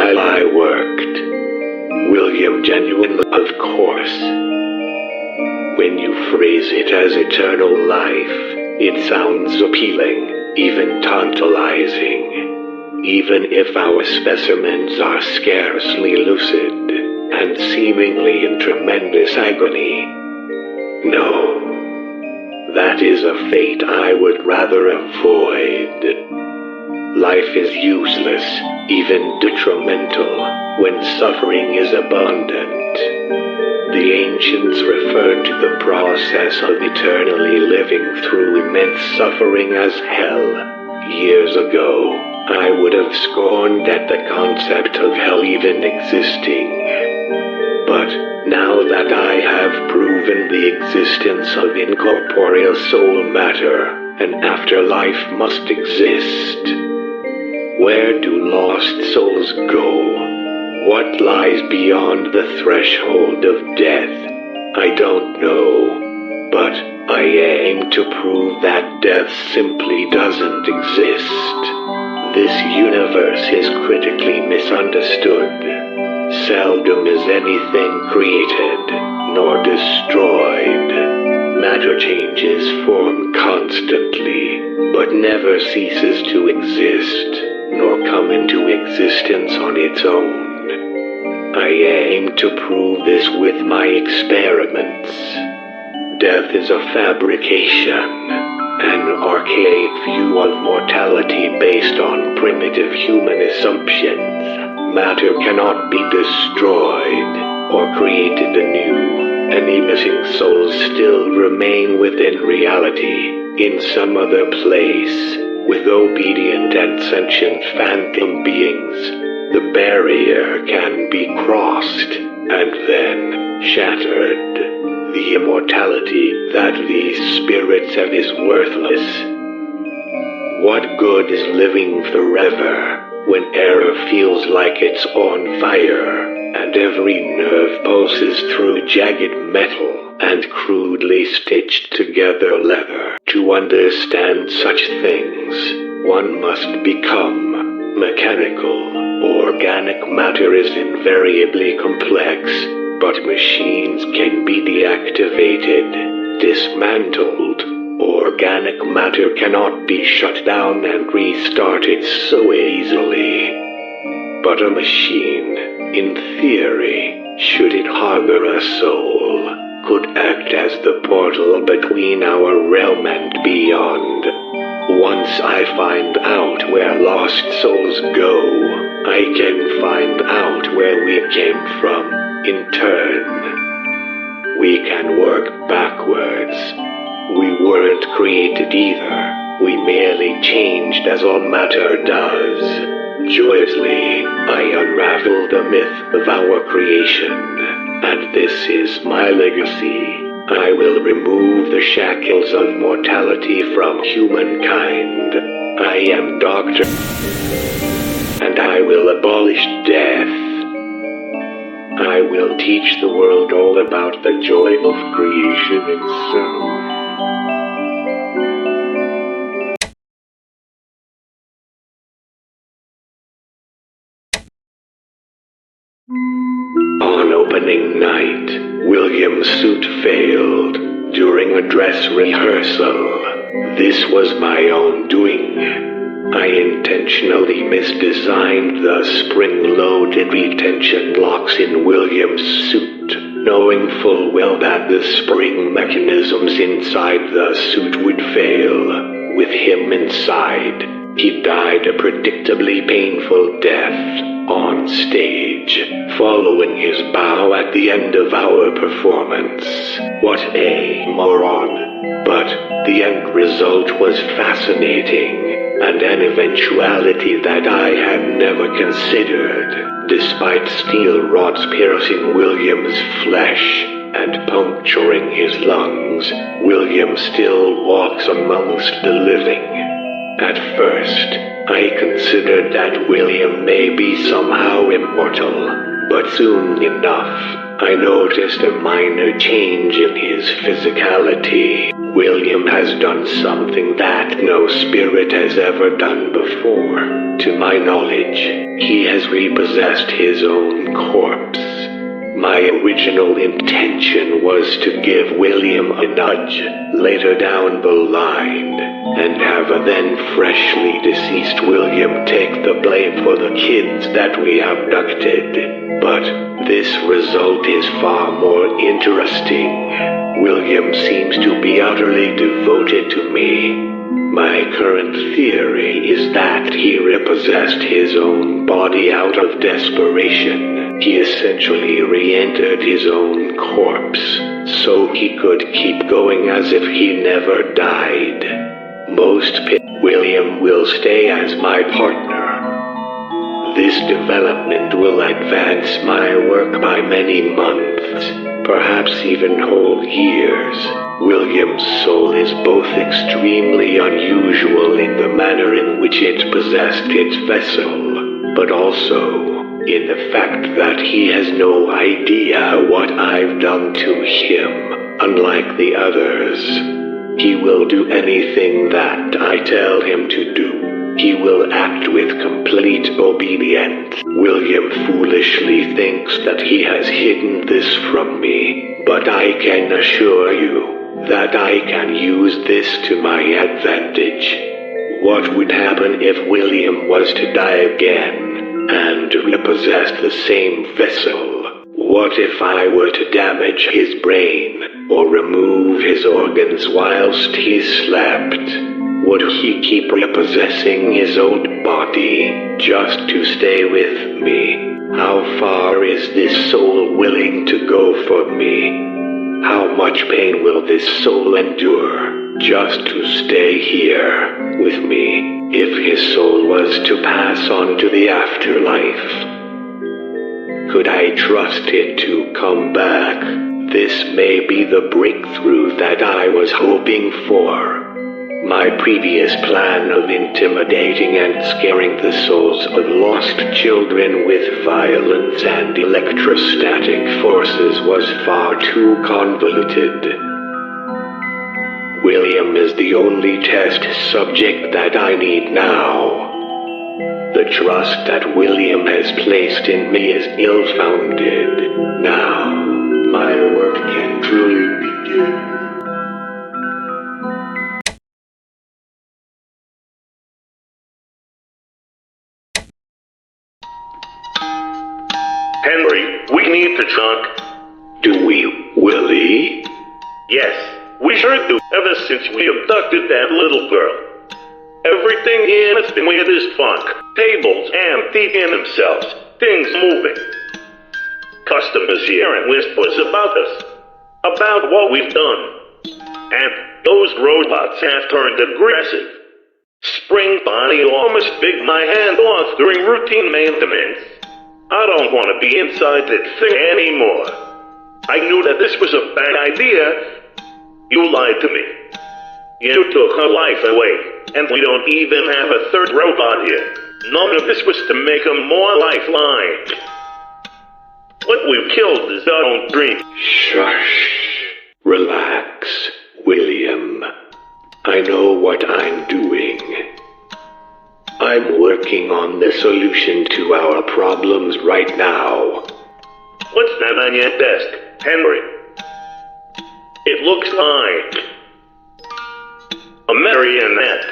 while I worked. William genuinely, of course. When you phrase it as eternal life, it sounds appealing, even tantalizing. Even if our specimens are scarcely lucid, and seemingly in tremendous agony. No. That is a fate I would rather avoid. Life is useless, even detrimental, when suffering is abundant. The ancients referred to the process of eternally living through immense suffering as hell. Years ago, I would have scorned at the concept of hell even existing. But now that I have proven the existence of incorporeal soul matter, an afterlife must exist. Where do lost souls go? What lies beyond the threshold of death? I don't know, but I aim to prove that death simply doesn't exist. This universe is critically misunderstood. Seldom is anything created, nor destroyed. Matter changes form constantly, but never ceases to exist, nor come into existence on its own. I aim to prove this with my experiments. Death is a fabrication, an archaic view of mortality based on primitive human assumptions. Matter cannot be destroyed or created anew. Any missing souls still remain within reality, in some other place, with obedient and sentient phantom beings. The barrier can be crossed, and then shattered. The immortality that these spirits have is worthless. What good is living forever, when air feels like it's on fire, and every nerve pulses through jagged metal and crudely stitched together leather? To understand such things, one must become mechanical. Organic matter is invariably complex, but machines can be deactivated, dismantled. Organic matter cannot be shut down and restarted so easily. But a machine, in theory, should it harbor a soul, could act as the portal between our realm and beyond. Once I find out where lost souls go, I can find out where we came from, in turn. We can work backwards. We weren't created either. We merely changed as all matter does. Joyously, I unravel the myth of our creation, and this is my legacy. I will remove the shackles of mortality from humankind. I am Doctor, and I will abolish death. I will teach the world all about the joy of creation itself. On opening night, William's suit failed during a dress rehearsal. This was my own doing. I intentionally misdesigned the spring-loaded retention locks in William's suit, knowing full well that the spring mechanisms inside the suit would fail. With him inside, he died a predictably painful death on stage, following his bow at the end of our performance. What a moron! But the end result was fascinating, and an eventuality that I had never considered. Despite steel rods piercing William's flesh and puncturing his lungs, William still walks amongst the living. At first, I considered that William may be somehow immortal, but soon enough, I noticed a minor change in his physicality. William has done something that no spirit has ever done before. To my knowledge, he has repossessed his own corpse. My original intention was to give William a nudge later down the line, and have a then freshly deceased William take the blame for the kids that we abducted. But this result is far more interesting. William seems to be utterly devoted to me. My current theory is that he repossessed his own body out of desperation. He essentially re-entered his own corpse, so he could keep going as if he never died. William will stay as my partner. This development will advance my work by many months, perhaps even whole years. William's soul is both extremely unusual in the manner in which it possessed its vessel, but also in the fact that he has no idea what I've done to him, unlike the others. He will do anything that I tell him to do. He will act with complete obedience. William foolishly thinks that he has hidden this from me, but I can assure you that I can use this to my advantage. What would happen if William was to die again and repossess the same vessel? What if I were to damage his brain or remove his organs whilst he slept? Would he keep repossessing his old body just to stay with me? How far is this soul willing to go for me? How much pain will this soul endure just to stay here with me if his soul was to pass on to the afterlife? Could I trust it to come back? This may be the breakthrough that I was hoping for. My previous plan of intimidating and scaring the souls of lost children with violence and electrostatic forces was far too convoluted. William is the only test subject that I need now. The trust that William has placed in me is ill-founded. Now, my work can truly begin. Henry, we need to talk. Do we, Willie? Yes, we sure do. Ever since we abducted that little girl. Everything here has been weird as fuck. Tables empty in themselves. Things moving. Customers here and whispers about us. About what we've done. And those robots have turned aggressive. Spring body almost bit my hand off during routine maintenance. I don't want to be inside that thing anymore. I knew that this was a bad idea. You lied to me. You took her life away, and we don't even have a third robot here. None of this was to make her more lifeline. What we've killed is our own dream. Shush. Relax, William. I know what I'm doing. I'm working on the solution to our problems right now. What's that on your desk, Henry? It looks like a marionette.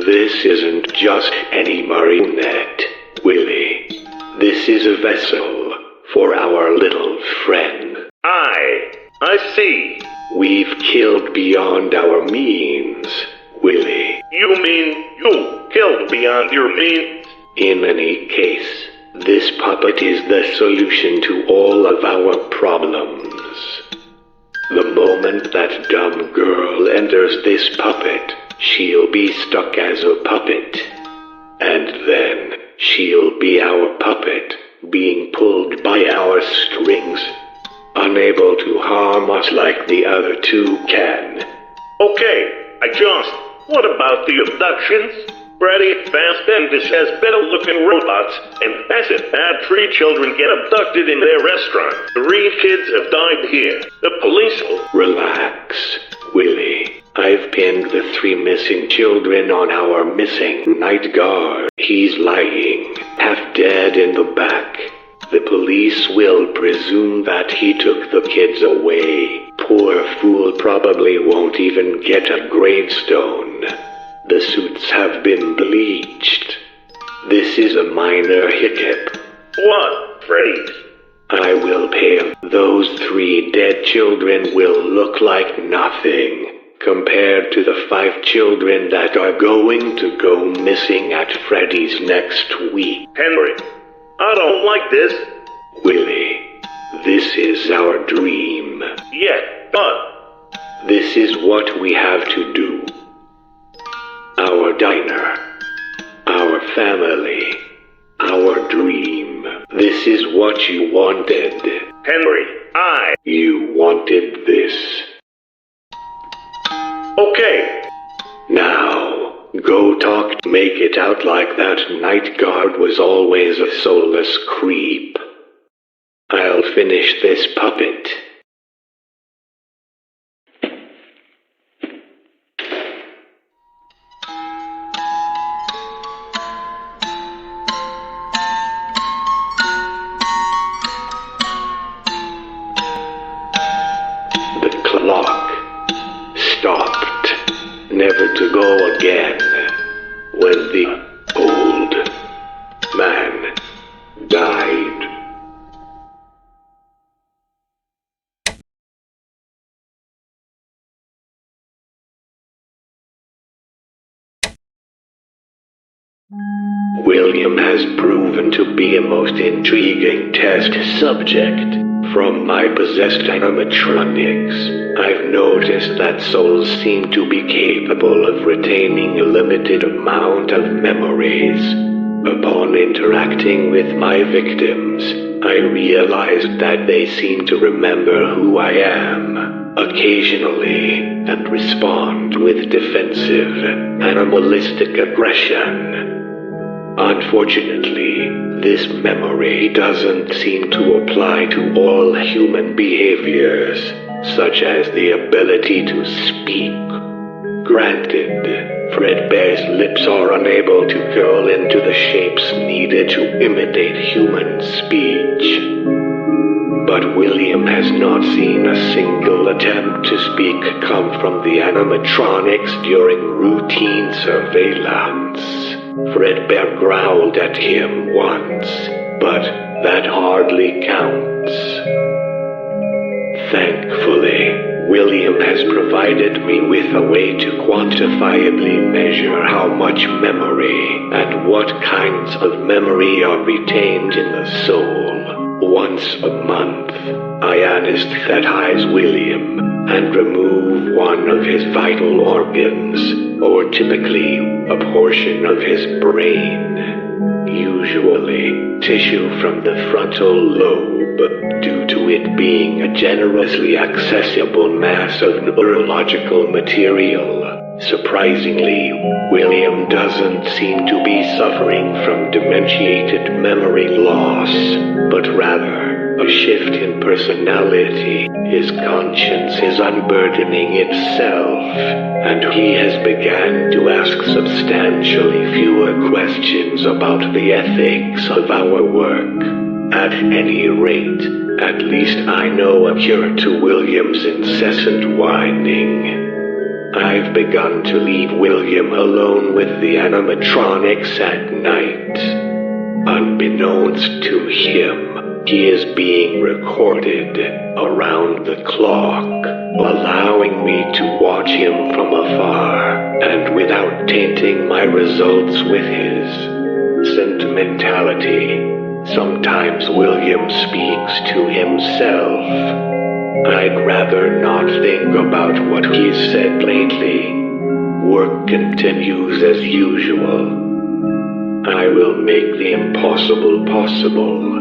This isn't just any marionette, Willie. This is a vessel for our little friend. I see. We've killed beyond our means, Willie. You mean you killed beyond your means? In any case, this puppet is the solution to all of our problems. The moment that dumb girl enters this puppet, she'll be stuck as a puppet. And then, she'll be our puppet, being pulled by our strings, unable to harm us like the other two can. Okay, what about the abductions? Freddy, Fast and this has better-looking robots, and massive bad 3 children get abducted in their restaurant. 3 kids have died here. The police will... Relax, Willie. I've pinned the 3 missing children on our missing night guard. He's lying, half dead in the back. The police will presume that he took the kids away. Poor fool probably won't even get a gravestone. The suits have been bleached. This is a minor hiccup. What, Freddy? I will pay. Those 3 dead children will look like nothing compared to the 5 children that are going to go missing at Freddy's next week. Henry, I don't like this. Willie, this is our dream. Yeah, but... This is what we have to do. Our diner, our family, our dream. This is what you wanted. Henry, You wanted this. Okay. Now, go talk. Make it out like that night guard was always a soulless creep. I'll finish this puppet. The clock stopped, never to go again, when the old man died. William has proven to be a most intriguing test subject. From my possessed animatronics, I've noticed that souls seem to be capable of retaining a limited amount of memories. Upon interacting with my victims, I realized that they seem to remember who I am, occasionally, and respond with defensive, animalistic aggression. Unfortunately, this memory doesn't seem to apply to all human behaviors, such as the ability to speak. Granted, Fredbear's lips are unable to curl into the shapes needed to imitate human speech. But William has not seen a single attempt to speak come from the animatronics during routine surveillance. Fredbear growled at him once, but that hardly counts. Thankfully, William has provided me with a way to quantifiably measure how much memory and what kinds of memory are retained in the soul. Once a month, I anesthetize William and remove one of his vital organs, or typically a portion of his brain, usually tissue from the frontal lobe, due to it being a generously accessible mass of neurological material. Surprisingly, William doesn't seem to be suffering from dementiated memory loss, but rather a shift in personality. His conscience is unburdening itself, and he has begun to ask substantially fewer questions about the ethics of our work. At any rate, at least I know a cure to William's incessant whining. I've begun to leave William alone with the animatronics at night. Unbeknownst to him, he is being recorded around the clock, allowing me to watch him from afar and without tainting my results with his sentimentality. Sometimes William speaks to himself. I'd rather not think about what he's said lately. Work continues as usual. I will make the impossible possible.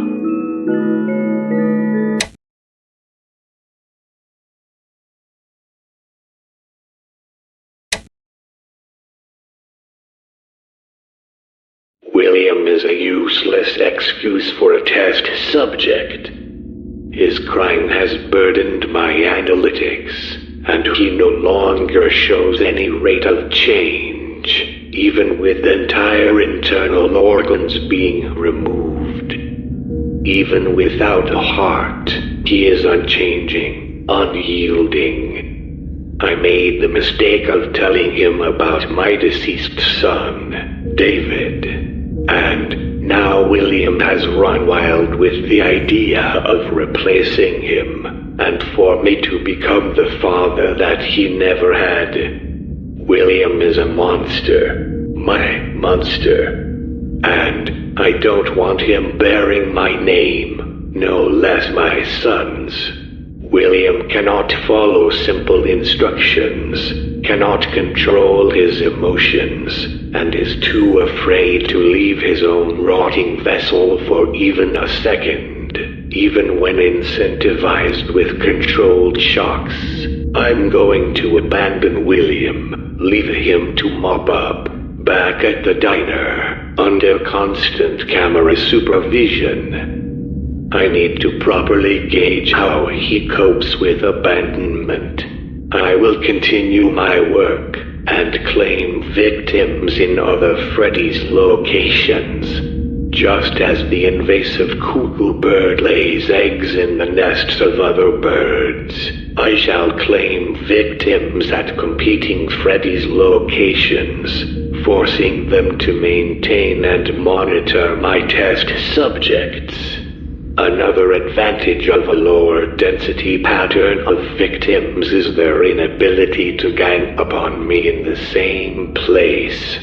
William is a useless excuse for a test subject. His crime has burdened my analytics, and he no longer shows any rate of change, even with entire internal organs being removed. Even without a heart, he is unchanging, unyielding. I made the mistake of telling him about my deceased son, David, and now William has run wild with the idea of replacing him, and for me to become the father that he never had. William is a monster, my monster, and I don't want him bearing my name, no less my son's. William cannot follow simple instructions, cannot control his emotions, and is too afraid to leave his own rotting vessel for even a second, even when incentivized with controlled shocks. I'm going to abandon William, leave him to mop up, back at the diner, under constant camera supervision. I need to properly gauge how he copes with abandonment. I will continue my work and claim victims in other Freddy's locations, just as the invasive cuckoo bird lays eggs in the nests of other birds. I shall claim victims at competing Freddy's locations, forcing them to maintain and monitor my test subjects. Another advantage of a lower density pattern of victims is their inability to gang upon me in the same place.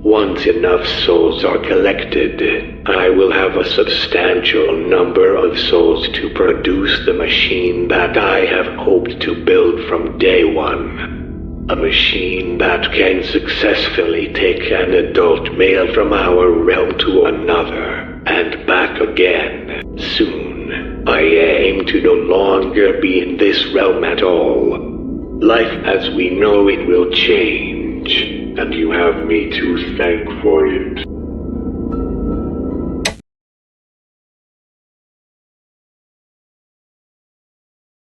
Once enough souls are collected, I will have a substantial number of souls to produce the machine that I have hoped to build from day one. A machine that can successfully take an adult male from our realm to another, and back again. Soon, I aim to no longer be in this realm at all. Life as we know it will change, and you have me to thank for it.